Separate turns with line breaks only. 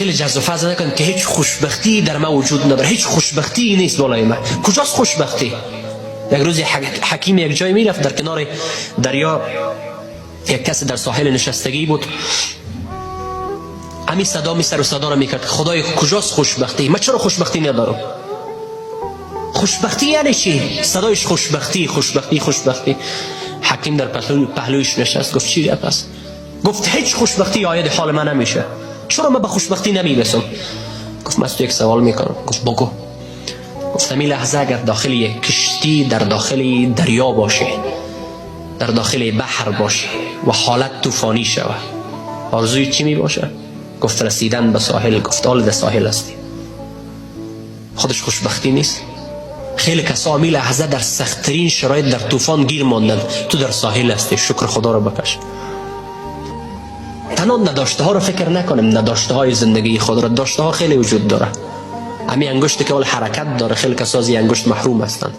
خیلی جذب و فضل نکن که هیچ خوشبختی در من وجود نداره، هیچ خوشبختی نیست بالای من. کجاست خوشبختی؟ یک روز حکیم یک جای میرفت، در کنار دریا یک کس در ساحل نشستگی بود، همین صدا می سر و صدا را میکرد خدای کجاست خوشبختی؟ من چرا خوشبختی ندارم؟ خوشبختی یعنی چی؟ صدایش خوشبختی خوشبختی خوشبختی. حکیم در پهلویش نشست، گفت چی پس؟ گفت هیچ خوشبختی آید حال من نمیشه. چرا من به خوشبختی نمیرسم؟ گفت من از تو یک سوال میکنم. گفت بگو. گفت همین لحظه اگر داخل یک کشتی در داخل دریا باشه، در داخل بحر باشه و حالت طوفانی شود، آرزوی چی می باشه؟ گفت رسیدن به ساحل. گفت آل در ساحل هستی. خودش خوشبختی نیست؟ خیلی کسا همین لحظه در سخت‌ترین شرایط در طوفان گیر ماندند، تو در ساحل هستی، شکر خدا را بکش. تنها نداشته ها رو فکر نکنیم، نداشته های زندگی خود را. داشته ها خیلی وجود داره. همین انگشتی که اول حرکت داره، خیلی کسا از این انگشت محروم هستند.